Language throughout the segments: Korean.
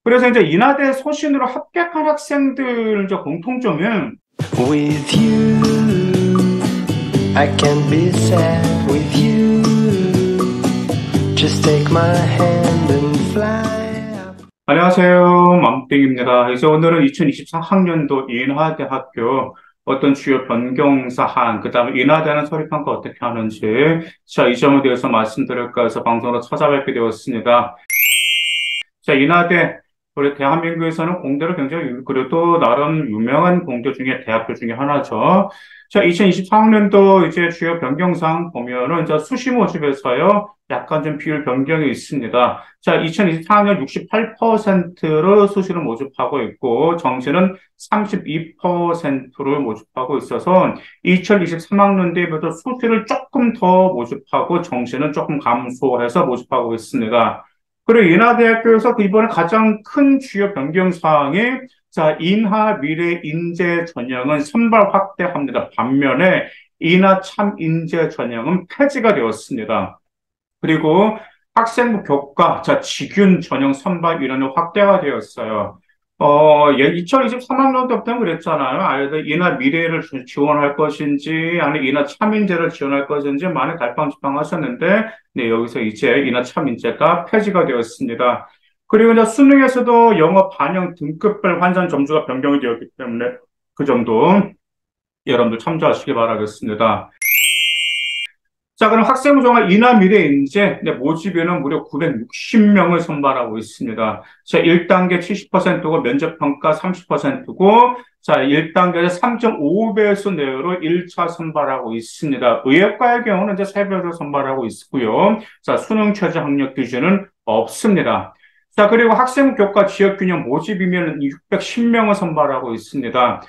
그래서 이제 인하대 소신으로 합격한 학생들 이제 공통점은 With you, I can be sad with you. Just take my hand and fly up. 안녕하세요. 맘땡입니다. 그래서 오늘은 2024학년도 인하대학교 어떤 주요 변경 사항, 그 다음에 인하대는 서류평가 어떻게 하는지, 자, 이 점에 대해서 말씀드릴까 해서 방송으로 찾아뵙게 되었습니다. 자, 인하대, 우리 대한민국에서는 공대로 굉장히, 그래도 나름 유명한 공대 중에 대학교 중에 하나죠. 자, 2024학년도 이제 주요 변경사항 보면은 이제 수시 모집에서요, 약간 좀 비율 변경이 있습니다. 자, 2024학년 68%로 수시를 모집하고 있고, 정시는 32%를 모집하고 있어서, 2023학년도에부터 수시를 조금 더 모집하고, 정시는 조금 감소해서 모집하고 있습니다. 그리고 인하대학교에서 이번에 가장 큰 주요 변경 사항이 자, 인하 미래 인재 전형은 선발 확대합니다. 반면에 인하 참 인재 전형은 폐지가 되었습니다. 그리고 학생부 교과, 자, 직윤 전형 선발 인원이 확대가 되었어요. 2023학년도부터는 그랬잖아요. 아이들 인하 미래를 지원할 것인지, 아니면 인하 참인재를 지원할 것인지 많이 갈팡질팡하셨는데, 네, 여기서 이제 인하 참인재가 폐지가 되었습니다. 그리고 이제 수능에서도 영어 반영 등급별 환산 점수가 변경이 되었기 때문에 그 점도 여러분들 참조하시기 바라겠습니다. 자, 그럼 학생부 종합 인하 미래 인재 모집에는 무려 960명을 선발하고 있습니다. 자, 1단계 70%고 면접평가 30%고, 자, 1단계에서 3.5배수 내외로 1차 선발하고 있습니다. 의예과의 경우는 이제 3배로 선발하고 있고요. 자, 수능 최저 학력 기준은 없습니다. 자, 그리고 학생부 교과 지역균형 모집이면 610명을 선발하고 있습니다.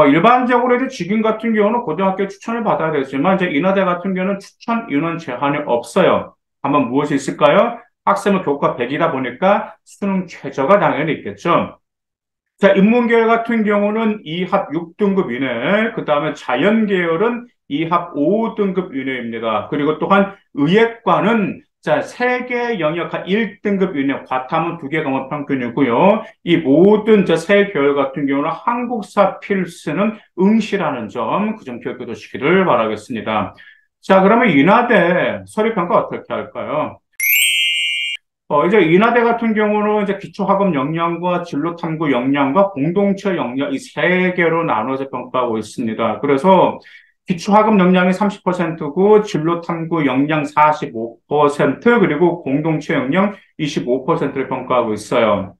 일반적으로 이제 직인 같은 경우는 고등학교 추천을 받아야 되지만, 이제 인하대 같은 경우는 추천 인원 제한이 없어요. 한번 무엇이 있을까요? 학생은 교과 100이다 보니까 수능 최저가 당연히 있겠죠. 자, 인문계열 같은 경우는 2합 6등급 이내, 그 다음에 자연계열은 2합 5등급 이내입니다. 그리고 또한 의예과는 자, 3개 영역 한 1등급 이내, 과탐은 2개 과목 평균이고요. 이 모든 세 계열 같은 경우는 한국사 필수는 응시라는 점, 그 점 기억해 두시기를 바라겠습니다. 자, 그러면 인하대 서류평가 어떻게 할까요? 이제 인하대 같은 경우는 이제 기초학업 역량과 진로탐구 역량과 공동체 역량 이 세 개로 나눠서 평가하고 있습니다. 그래서 기초학업 역량이 30%고 진로탐구 역량 45% 그리고 공동체 역량 25%를 평가하고 있어요.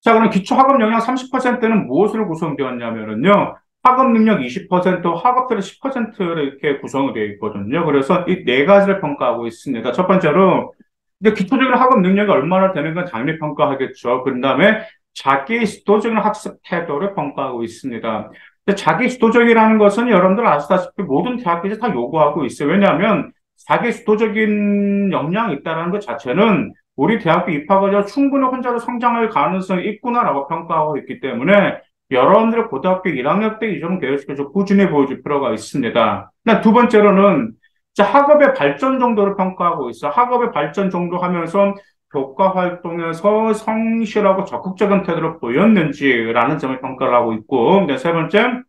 자, 그럼 기초학업 역량 30%는 무엇으로 구성되었냐면요. 학업 능력 20%, 학업들은 10%로 이렇게 구성이 되어 있거든요. 그래서 이 네 가지를 평가하고 있습니다. 첫 번째로 이제 기초적인 학업 능력이 얼마나 되는 건 당연히 평가하겠죠. 그 다음에 자기 주도적인 학습 태도를 평가하고 있습니다. 근데 자기 주도적이라는 것은 여러분들 아시다시피 모든 대학들이 다 요구하고 있어요. 왜냐하면 자기 주도적인 역량이 있다는 것 자체는 우리 대학교 입학하자 충분히 혼자로 성장할 가능성이 있구나라고 평가하고 있기 때문에 여러분들의 고등학교 1학년 때 이 점 계획시켜서 꾸준히 보여줄 필요가 있습니다. 두 번째로는 자, 학업의 발전 정도를 평가하고 있어. 학업의 발전 정도 하면서 교과 활동에서 성실하고 적극적인 태도를 보였는지라는 점을 평가를 하고 있고, 세 번째,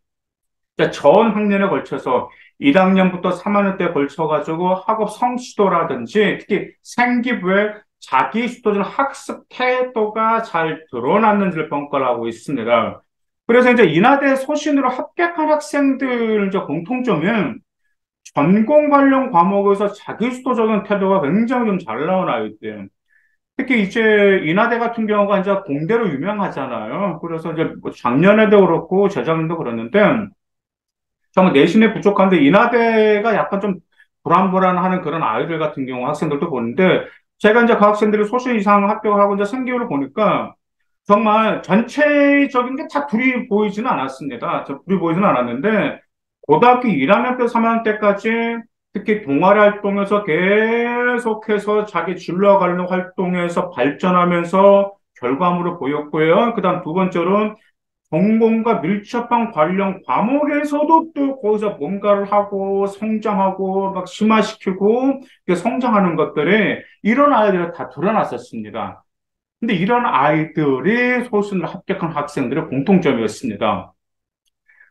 전 학년에 걸쳐서 1학년부터 3학년 때 걸쳐가지고 학업 성취도라든지 특히 생기부에 자기 주도적인 학습 태도가 잘 드러났는지를 평가를 하고 있습니다. 그래서 이제 인하대 소신으로 합격한 학생들 이제 공통점은 전공 관련 과목에서 자기주도적인 태도가 굉장히 좀 잘 나온 아이들. 특히 이제 인하대 같은 경우가 이제 공대로 유명하잖아요. 그래서 이제 뭐 작년에도 그렇고 재작년도 그랬는데 정말 내신이 부족한데 인하대가 약간 좀 불안불안하는 그런 아이들 같은 경우 학생들도 보는데 제가 이제 그 학생들이 소신 이상 합격을 하고 이제 생기부를 보니까 정말 전체적인 게 다 불이 보이지는 않았습니다. 불이 보이지는 않았는데 고등학교 1학년 때 3학년 때까지 특히 동아리 활동에서 계속해서 자기 진로와 관련 활동에서 발전하면서 결과물을 보였고요. 그다음 두 번째로는 전공과 밀접한 관련 과목에서도 또 거기서 뭔가를 하고 성장하고 막 심화시키고 성장하는 것들이 이런 아이들이 다 드러났었습니다. 근데 이런 아이들이 소수를 합격한 학생들의 공통점이었습니다.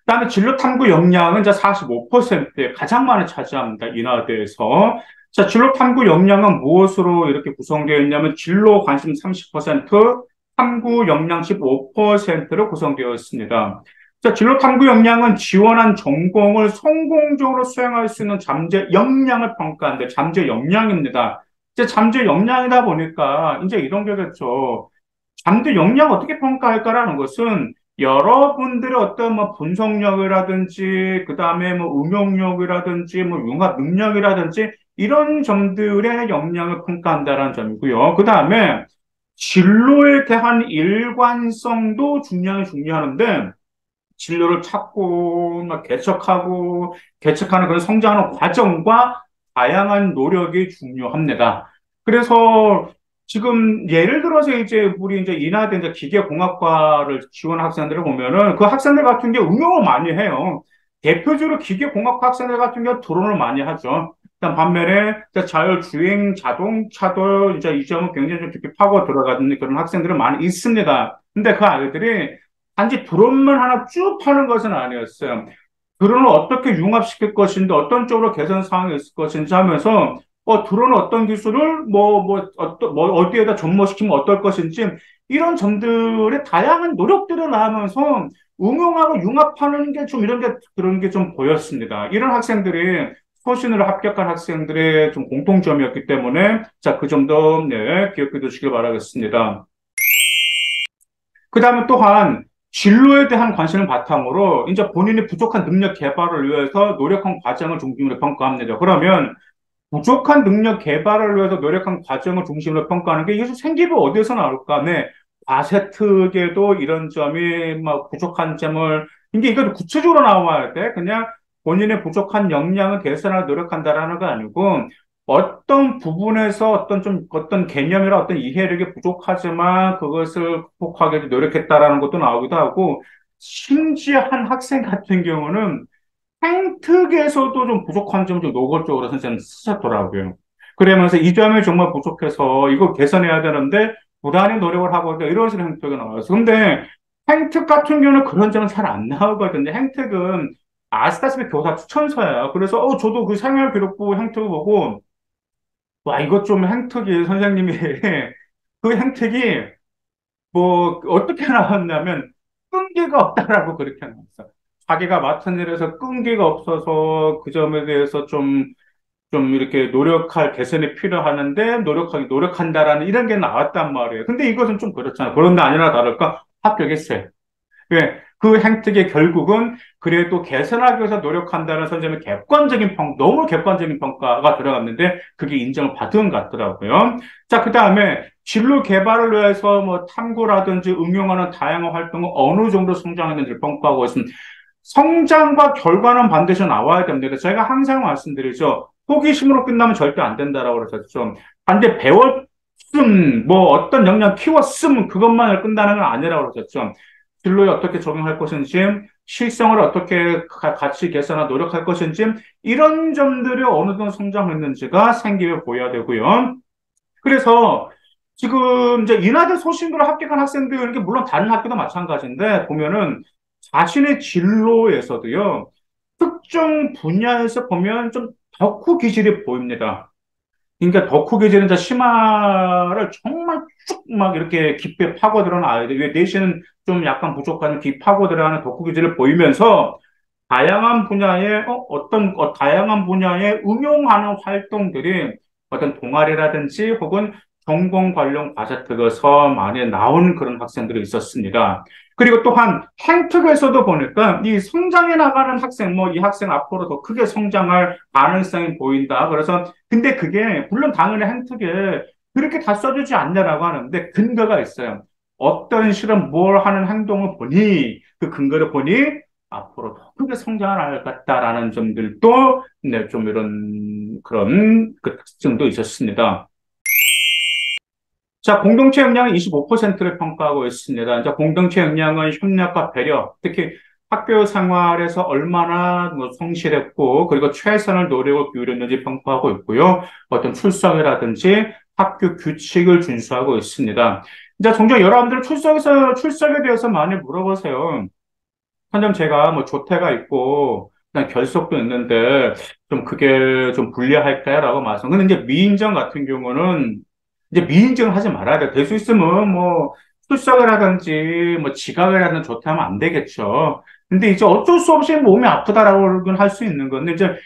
그다음에 진로 탐구 역량은 이제 45%에 가장 많이 차지합니다. 인하대에서. 자, 진로 탐구 역량은 무엇으로 이렇게 구성되어 있냐면 진로 관심 30%, 탐구 역량 15%로 구성되어 있습니다. 자, 진로 탐구 역량은 지원한 전공을 성공적으로 수행할 수 있는 잠재 역량을 평가하는데 잠재 역량입니다. 이제 잠재 역량이다 보니까 이제 이런 거겠죠. 잠재 역량 어떻게 평가할까라는 것은 여러분들의 어떤 뭐 분석력이라든지, 그 다음에 뭐 응용력이라든지, 뭐 융합 능력이라든지, 이런 점들의 역량을 평가한다는 점이고요. 그 다음에 진로에 대한 일관성도 중요하는데, 진로를 찾고, 막 개척하는 그런 성장하는 과정과 다양한 노력이 중요합니다. 그래서 지금 예를 들어서 이제 우리 이제 인하대 이제 기계공학과를 지원 학생들을 보면은 그 학생들 같은 게 응용을 많이 해요. 대표적으로 기계공학과 학생들 같은 경우 드론을 많이 하죠. 일단 반면에 이제 자율주행 자동차도 이제 이 점은 굉장히 좀 깊이 파고 들어가는 그런 학생들은 많이 있습니다. 근데 그 아이들이 단지 드론만 하나 쭉 파는 것은 아니었어요. 드론을 어떻게 융합시킬 것인지, 어떤 쪽으로 개선 사항이 있을 것인지 하면서, 드론은 어떤 기술을, 어디에다 접목시키면 어떨 것인지, 이런 점들의 다양한 노력들을 나가면서 응용하고 융합하는 게 좀 그런 게 좀 보였습니다. 이런 학생들이 소신으로 합격한 학생들의 좀 공통점이었기 때문에, 자, 그 점도, 네, 기억해 두시길 바라겠습니다. 그 다음에 또한 진로에 대한 관심을 바탕으로 이제 본인이 부족한 능력 개발을 위해서 노력한 과정을 중심으로 평가합니다. 그러면 부족한 능력 개발을 위해서 노력한 과정을 중심으로 평가하는 게 이게 생기부 어디에서 나올까? 네. 과세특에도 이런 점이 막 부족한 점을 이게 이거 구체적으로 나와야 돼. 그냥 본인의 부족한 역량을 개선하려 노력한다라는 거 아니고 어떤 부분에서 어떤 개념이나 어떤 이해력이 부족하지만 그것을 극복하기 위해 노력했다라는 것도 나오기도 하고 심지어 한 학생 같은 경우는 생특에서도 좀 부족한 점을 좀 노골적으로 선생님 쓰셨더라고요. 그러면서 이 점이 정말 부족해서 이거 개선해야 되는데 부단히 노력을 하고 있다. 이런 식의 행태가 나와요. 근데 행특 같은 경우는 그런 점은 잘 안 나오거든요. 행특은 아시다시피 교사 추천서예요. 그래서 저도 그 생활기록부 행특을 보고 와 이것 좀 행특이 선생님이 그 행특이 뭐 어떻게 나왔냐면 끈기가 없다라고 그렇게 나왔어. 자기가 맡은 일에서 끈기가 없어서 그 점에 대해서 좀 이렇게 노력할 개선이 필요하는데 노력한다라는 이런 게 나왔단 말이에요. 근데 이것은 좀 그렇잖아. 그런데 아니나 다를까 합격했어요. 왜? 그 행태계 결국은 그래도 개선하기 위해서 노력한다는 선생님의 너무 객관적인 평가가 들어갔는데 그게 인정을 받은 것 같더라고요. 자, 그 다음에 진로 개발을 위해서 뭐 탐구라든지 응용하는 다양한 활동을 어느 정도 성장했는지를 평가하고 있습니다. 성장과 결과는 반드시 나와야 됩니다. 제가 항상 말씀드리죠. 호기심으로 끝나면 절대 안 된다라고 그러셨죠. 반대 배웠음, 뭐 어떤 역량 키웠음, 그것만을 끝나는 건 아니라고 그러셨죠. 진로에 어떻게 적용할 것인지, 실생활을 어떻게 같이 개선하고 노력할 것인지, 이런 점들이 어느 정도 성장했는지가 생기게 보여야 되고요. 그래서 지금 이제 인하대 소신으로 합격한 학생들, 이게 물론 다른 학교도 마찬가지인데, 보면은 자신의 진로에서도요, 특정 분야에서 보면 좀 덕후 기질이 보입니다. 그러니까 덕후 기질은 이제 심화를 정말 쭉 막 이렇게 깊게 파고들어는 아이들, 왜 내신은 좀 약간 부족한 깊이 파고들어가는 덕후 기질을 보이면서 다양한 분야의 다양한 분야에 응용하는 활동들이 어떤 동아리라든지 혹은 전공 관련 과제특에서 많이 나온 그런 학생들이 있었습니다. 그리고 또한 행특에서도 보니까 이 성장해 나가는 학생, 뭐 이 학생 앞으로 더 크게 성장할 가능성이 보인다. 그래서 근데 그게 물론 당연히 행특에 그렇게 다 써주지 않냐라고 하는데 근거가 있어요. 어떤 실험 뭘 하는 행동을 보니 그 근거를 보니 앞으로 더 크게 성장할 것 같다라는 점들도 네, 좀 이런 그런 그 특징도 있었습니다. 자, 공동체 역량은 25%를 평가하고 있습니다. 이제 공동체 역량은 협력과 배려, 특히 학교 생활에서 얼마나 뭐 성실했고, 그리고 최선을 노력을 기울였는지 평가하고 있고요. 어떤 출석이라든지 학교 규칙을 준수하고 있습니다. 이제 종종 여러분들 출석에 대해서 많이 물어보세요. 선생님, 제가 뭐 조퇴가 있고, 그냥 결석도 있는데, 좀 그게 좀 불리할까요? 라고 말씀. 근데 이제 미인정 같은 경우는, 이제 미인정을 하지 말아야 돼. 될 수 있으면 뭐, 출석을 하든지, 뭐, 지각을 하든 조퇴하면 안 되겠죠. 근데 이제 어쩔 수 없이 몸이 아프다라고는 할 수 있는 건데, 이제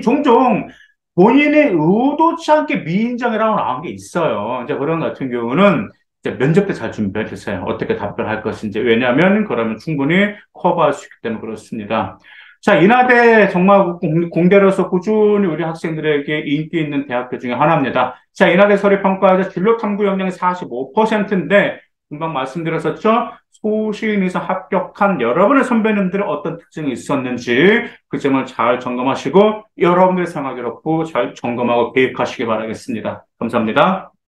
종종 본인이 의도치 않게 미인정이라고 나온 게 있어요. 이제 그런 같은 경우는, 이제 면접 때 잘 준비해 주세요. 어떻게 답변할 것인지. 왜냐하면 그러면 충분히 커버할 수 있기 때문에 그렇습니다. 자, 인하대 정말 공대로서 꾸준히 우리 학생들에게 인기 있는 대학교 중에 하나입니다. 자, 인하대 서울평가에서 진로 탐구 역량이 45%인데, 금방 말씀드렸었죠? 소신에서 합격한 여러분의 선배님들의 어떤 특징이 있었는지 그 점을 잘 점검하시고 여러분들의 생활 기록부 잘 점검하고 계획하시기 바라겠습니다. 감사합니다.